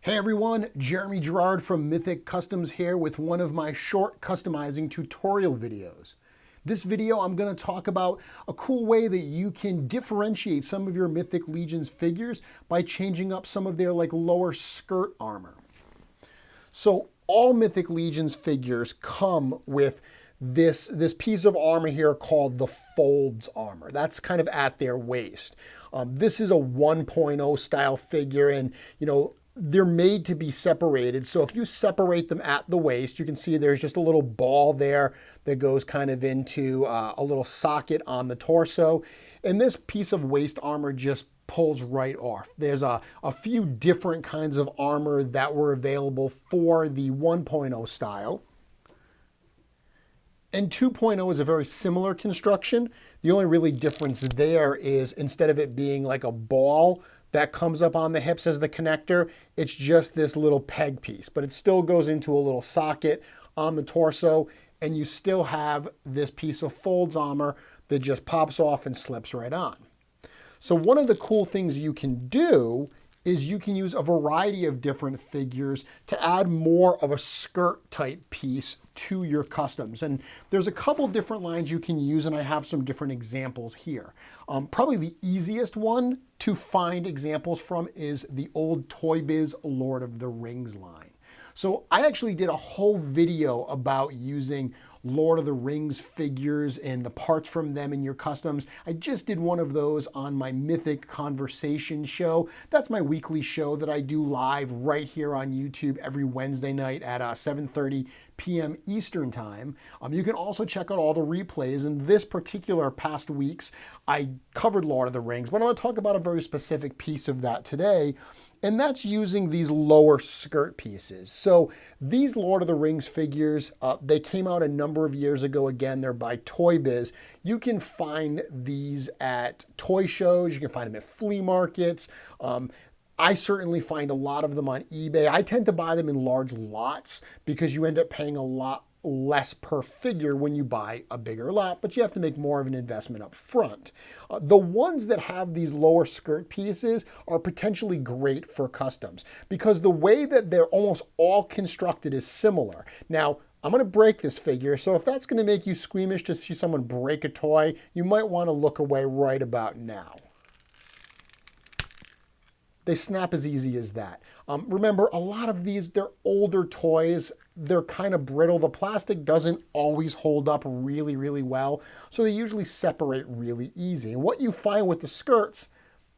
Hey everyone, Jeremy Gerard from Mythic Customs here with one of my short customizing tutorial videos. This video I'm going to talk about a cool way that you can differentiate some of your Mythic Legions figures by changing up some of their lower skirt armor. So all Mythic Legions figures come with this piece of armor here called the folds armor. That's kind of at their waist. This is a 1.0 style figure, and they're made to be separated. So if you separate them at the waist, you can see there's just a little ball there that goes kind of into a little socket on the torso. And this piece of waist armor just pulls right off. There's a few different kinds of armor that were available for the 1.0 style. And 2.0 is a very similar construction. The only really difference there is instead of it being like a ball that comes up on the hips as the connector, it's just this little peg piece, but it still goes into a little socket on the torso, and you still have this piece of folds armor that just pops off and slips right on. So one of the cool things you can do is you can use a variety of different figures to add more of a skirt type piece to your customs. And there's a couple different lines you can use, and I have some different examples here. Probably the easiest one to find examples from is the old Toy Biz Lord of the Rings line. So I actually did a whole video about using Lord of the Rings figures and the parts from them in your customs. I just did one of those on my Mythic Conversation show. That's my weekly show that I do live right here on YouTube every Wednesday night at 7:30 p.m. Eastern Time. You can also check out all the replays. In this particular past weeks, I covered Lord of the Rings, but I'm going to talk about a very specific piece of that today, and that's using these lower skirt pieces. So these Lord of the Rings figures, they came out a number of years ago. Again, they're by Toy Biz. You can find these at toy shows. You can find them at flea markets. I certainly find a lot of them on eBay. I tend to buy them in large lots because you end up paying a lot less per figure when you buy a bigger lot, but you have to make more of an investment up front. The ones that have these lower skirt pieces are potentially great for customs because the way that they're almost all constructed is similar. Now, I'm going to break this figure, so if that's going to make you squeamish to see someone break a toy, you might want to look away right about now. They snap as easy as that. Remember, a lot of these, they're older toys. They're kind of brittle. The plastic doesn't always hold up really, really well, so they usually separate really easy. And what you find with the skirts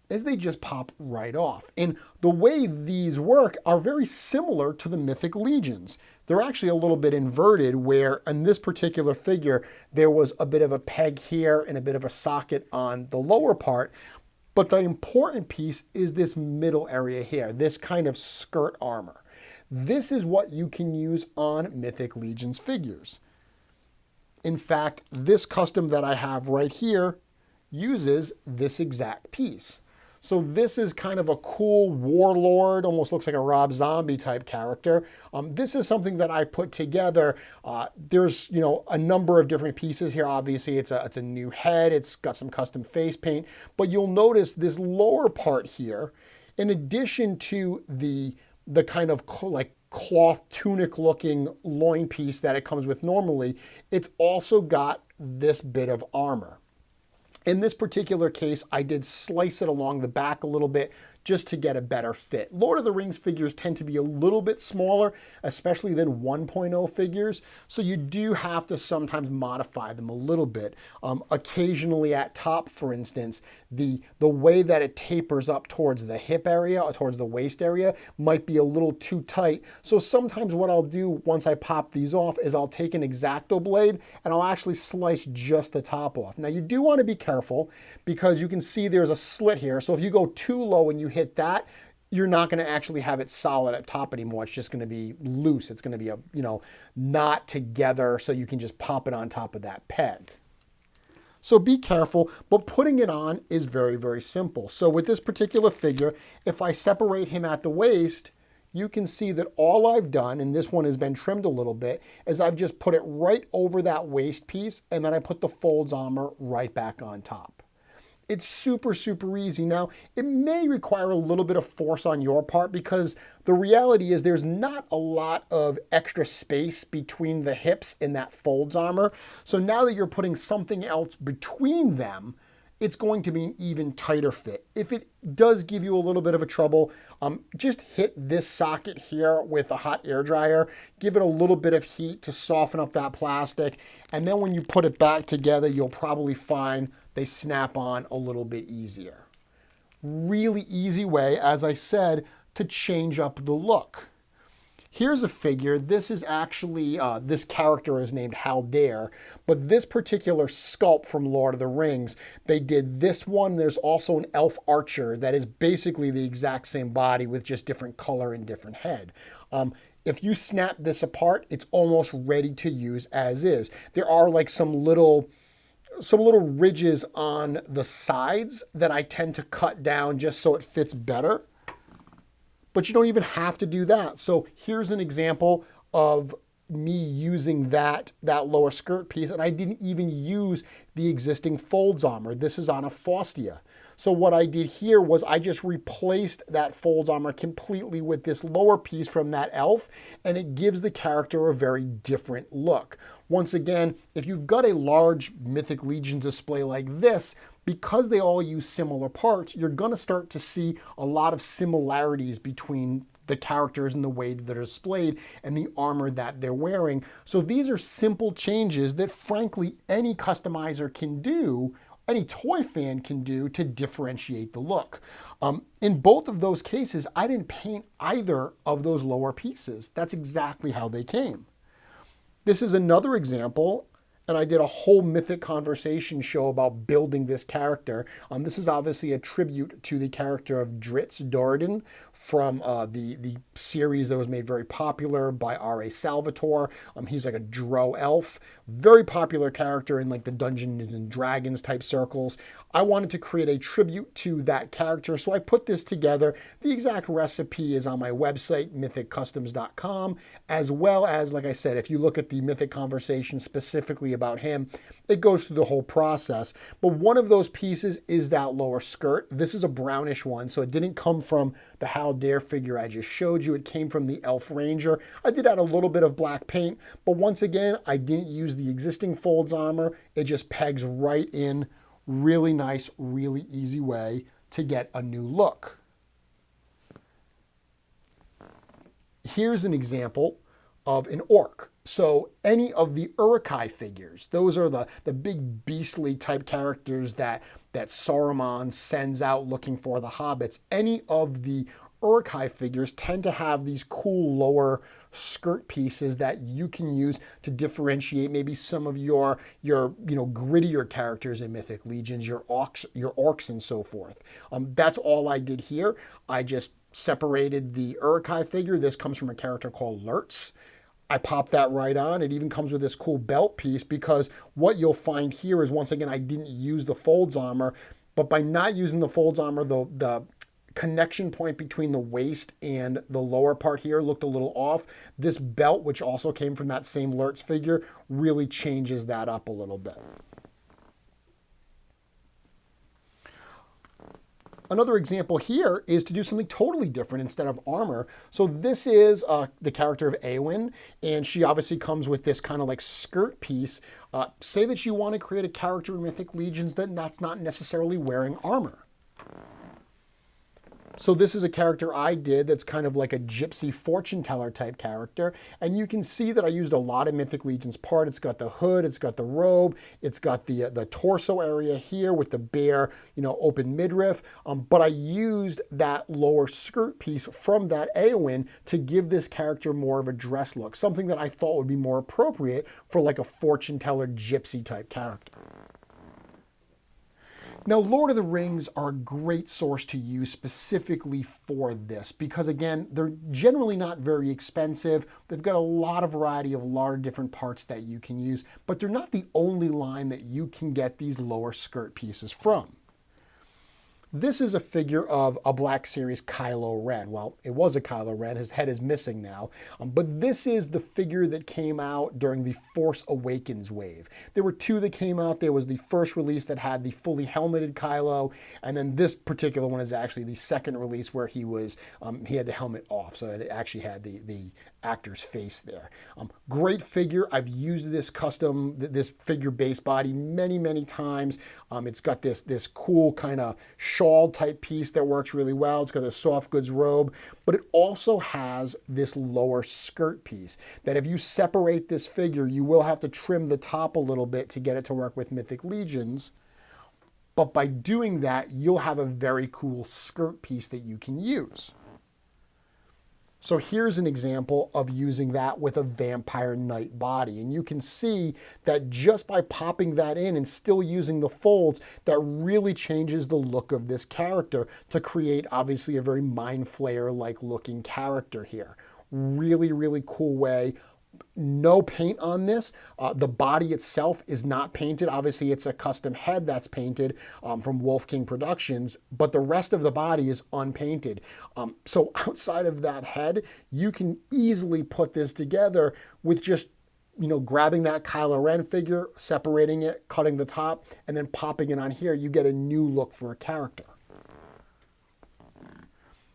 is they just pop right off. And the way these work are very similar to the Mythic Legions. They're actually a little bit inverted, where in this particular figure, there was a bit of a peg here and a bit of a socket on the lower part. But the important piece is this middle area here, this kind of skirt armor. This is what you can use on Mythic Legions figures. In fact, this custom that I have right here uses this exact piece. So this is kind of a cool warlord, almost looks like a Rob Zombie type character. This is something that I put together. There's a number of different pieces here. Obviously, it's a new head. It's got some custom face paint, but you'll notice this lower part here, in addition to the kind of cloth tunic looking loin piece that it comes with normally, it's also got this bit of armor. In this particular case, I did slice it along the back a little bit just to get a better fit. Lord of the Rings figures tend to be a little bit smaller, especially than 1.0 figures, so you do have to sometimes modify them a little bit. Occasionally at top, for instance, the way that it tapers up towards the hip area or towards the waist area might be a little too tight. So sometimes what I'll do once I pop these off is I'll take an X-Acto blade and I'll actually slice just the top off. Now you do want to be careful because you can see there's a slit here. So if you go too low and you hit that, you're not going to actually have it solid at top anymore. It's just going to be loose. It's going to be not together, so you can just pop it on top of that peg. So be careful, but putting it on is very, very simple. So with this particular figure, if I separate him at the waist, you can see that all I've done, and this one has been trimmed a little bit, is I've just put it right over that waist piece, and then I put the folds armor right back on top. It's super, super easy. Now, it may require a little bit of force on your part because the reality is there's not a lot of extra space between the hips in that folds armor. So now that you're putting something else between them, it's going to be an even tighter fit. If it does give you a little bit of a trouble, just hit this socket here with a hot air dryer, give it a little bit of heat to soften up that plastic, and then when you put it back together, you'll probably find they snap on a little bit easier. Really easy way, as I said, to change up the look. Here's a figure. This is actually, this character is named Haldir, but this particular sculpt from Lord of the Rings, they did this one. There's also an elf archer that is basically the exact same body with just different color and different head. If you snap this apart, it's almost ready to use as is. There are like some little ridges on the sides that I tend to cut down just so it fits better. But you don't even have to do that. So here's an example of me using that lower skirt piece, and I didn't even use the existing folds armor. This is on a Faustia. So what I did here was I just replaced that folds armor completely with this lower piece from that elf, and it gives the character a very different look. Once again, if you've got a large Mythic Legion display like this, because they all use similar parts, you're going to start to see a lot of similarities between the characters and the way that they're displayed and the armor that they're wearing. So these are simple changes that frankly any customizer can do, any toy fan can do to differentiate the look. In both of those cases, I didn't paint either of those lower pieces. That's exactly how they came. This is another example, and I did a whole Mythic Conversation show about building this character. This is obviously a tribute to the character of Dritz Darden from the series that was made very popular by R.A. Salvatore. He's like a drow elf, very popular character in like the Dungeons and Dragons type circles. I wanted to create a tribute to that character, so I put this together. The exact recipe is on my website, mythiccustoms.com, as well as, like I said, if you look at the Mythic Conversation specifically about him, it goes through the whole process. But one of those pieces is that lower skirt. This is a brownish one, so it didn't come from the Haldir figure I just showed you. It came from the Elf Ranger. I did add a little bit of black paint, but once again, I didn't use the existing folds armor. It just pegs right in. Really nice, really easy way to get a new look. Here's an example of an orc. So any of the Uruk-hai figures, those are the big beastly type characters that Saruman sends out looking for the hobbits. Any of the Uruk-hai figures tend to have these cool lower skirt pieces that you can use to differentiate maybe some of your grittier characters in Mythic Legions, your orcs and so forth. That's all I did here. I just separated the Uruk-hai figure. This comes from a character called Lurtz. I popped that right on. It even comes with this cool belt piece because what you'll find here is, once again, I didn't use the folds armor, but by not using the folds armor, the connection point between the waist and the lower part here looked a little off. This belt, which also came from that same Lurtz figure, really changes that up a little bit. Another example here is to do something totally different instead of armor. So this is the character of Eowyn, and she obviously comes with this kind of like skirt piece. Say that you want to create a character in Mythic Legions that's not necessarily wearing armor. So this is a character I did that's kind of like a gypsy fortune teller type character. And you can see that I used a lot of Mythic Legions part. It's got the hood, it's got the robe, it's got the torso area here with the bare, open midriff. But I used that lower skirt piece from that Eowyn to give this character more of a dress look, something that I thought would be more appropriate for like a fortune teller gypsy type character. Now, Lord of the Rings are a great source to use specifically for this because, again, they're generally not very expensive. They've got a lot of variety of a lot of different parts that you can use, but they're not the only line that you can get these lower skirt pieces from. This is a figure of a Black Series Kylo Ren. Well, it was a Kylo Ren. His head is missing now. But this is the figure that came out during the Force Awakens wave. There were two that came out. There was the first release that had the fully helmeted Kylo, and then this particular one is actually the second release where he had the helmet off, so it actually had the actor's face there. Great figure. I've used this figure base body many times. It's got this cool kind of shawl type piece that works really well. It's got a soft goods robe, but it also has this lower skirt piece that if you separate this figure, you will have to trim the top a little bit to get it to work with Mythic Legions. But by doing that, you'll have a very cool skirt piece that you can use. So here's an example of using that with a Vampire Knight body. And you can see that just by popping that in and still using the folds, that really changes the look of this character to create obviously a very Mind Flayer-like looking character here. Really cool way. No paint on this. The body itself is not painted. Obviously, it's a custom head that's painted from Wolf King Productions, but the rest of the body is unpainted. So outside of that head, you can easily put this together with just grabbing that Kylo Ren figure, separating it, cutting the top, and then popping it on here. You get a new look for a character.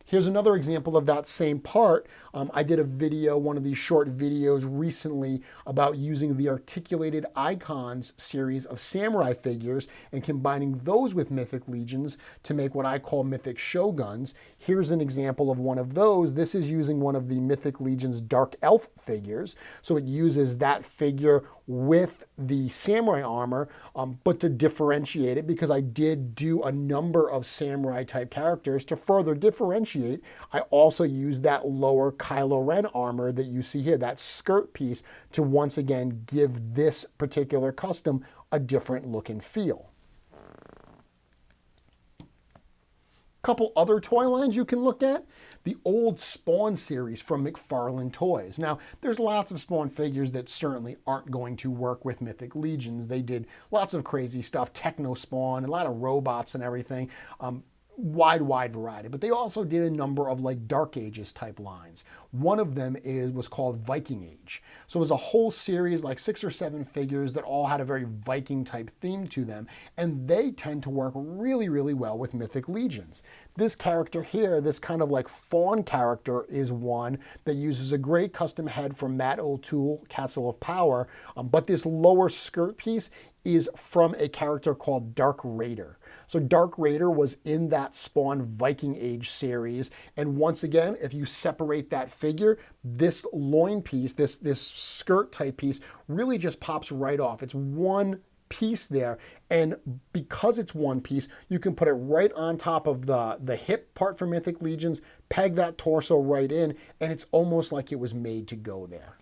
Here's another example of that same part. I did a video, one of these short videos recently about using the Articulated Icons series of samurai figures and combining those with Mythic Legions to make what I call Mythic Shoguns. Here's an example of one of those. This is using one of the Mythic Legions Dark Elf figures. So it uses that figure with the samurai armor, but to differentiate it, because I did do a number of samurai type characters to further differentiate, I also used that lower Kylo Ren armor that you see here, that skirt piece, to once again give this particular custom a different look and feel. Couple other toy lines you can look at. The old Spawn series from McFarlane Toys. Now, there's lots of Spawn figures that certainly aren't going to work with Mythic Legions. They did lots of crazy stuff, Techno Spawn, a lot of robots and everything. Wide variety. But they also did a number of like Dark Ages type lines. One of them was called Viking Age. So it was a whole series, like 6 or 7 figures that all had a very Viking type theme to them. And they tend to work really well with Mythic Legions. This character here, this kind of like fawn character, is one that uses a great custom head from Matt O'Toole, Castle of Power. But this lower skirt piece is from a character called Dark Raider. So Dark Raider was in that Spawn Viking Age series. And once again, if you separate that figure, this loin piece, this skirt type piece, really just pops right off. It's one piece there. And because it's one piece, you can put it right on top of the hip part for Mythic Legions, peg that torso right in, and it's almost like it was made to go there.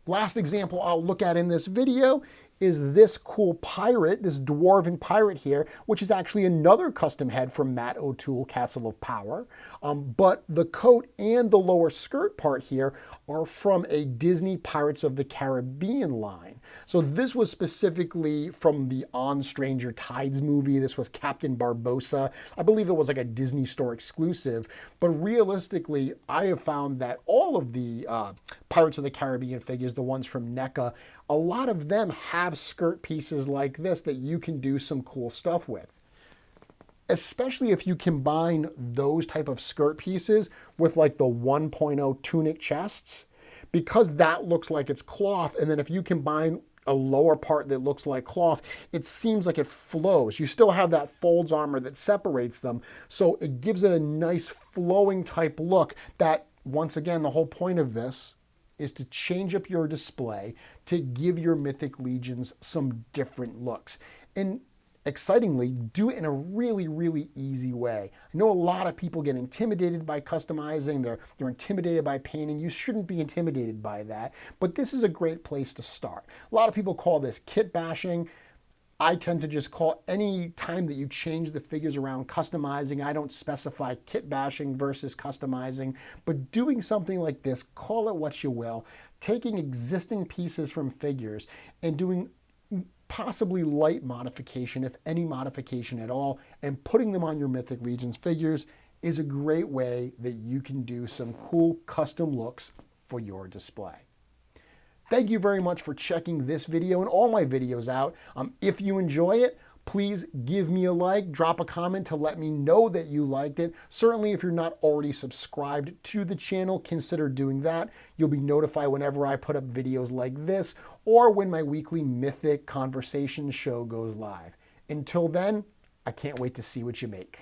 Last example I'll look at in this video is this cool pirate, this dwarven pirate here, which is actually another custom head from Matt O'Toole, Castle of Power. But the coat and the lower skirt part here are from a Disney Pirates of the Caribbean line. So this was specifically from the On Stranger Tides movie. This was Captain Barbossa. I believe it was like a Disney Store exclusive. But realistically, I have found that all of the Pirates of the Caribbean figures, the ones from NECA, a lot of them have skirt pieces like this that you can do some cool stuff with. Especially if you combine those type of skirt pieces with like the 1.0 tunic chests, because that looks like it's cloth. And then if you combine a lower part that looks like cloth, it seems like it flows. You still have that folds armor that separates them. So it gives it a nice flowing type look that, once again, the whole point of this is to change up your display to give your Mythic Legions some different looks. And excitingly, do it in a really easy way. I know a lot of people get intimidated by customizing. They're intimidated by painting. You shouldn't be intimidated by that, but this is a great place to start. A lot of people call this kit bashing. I tend to just call any time that you change the figures around customizing. I don't specify kit bashing versus customizing, but doing something like this, call it what you will, taking existing pieces from figures and possibly light modification, if any modification at all, and putting them on your Mythic Legions figures is a great way that you can do some cool custom looks for your display. Thank you very much for checking this video and all my videos out. If you enjoy it, please give me a like, drop a comment to let me know that you liked it. Certainly, if you're not already subscribed to the channel, consider doing that. You'll be notified whenever I put up videos like this or when my weekly Mythic Conversation show goes live. Until then, I can't wait to see what you make.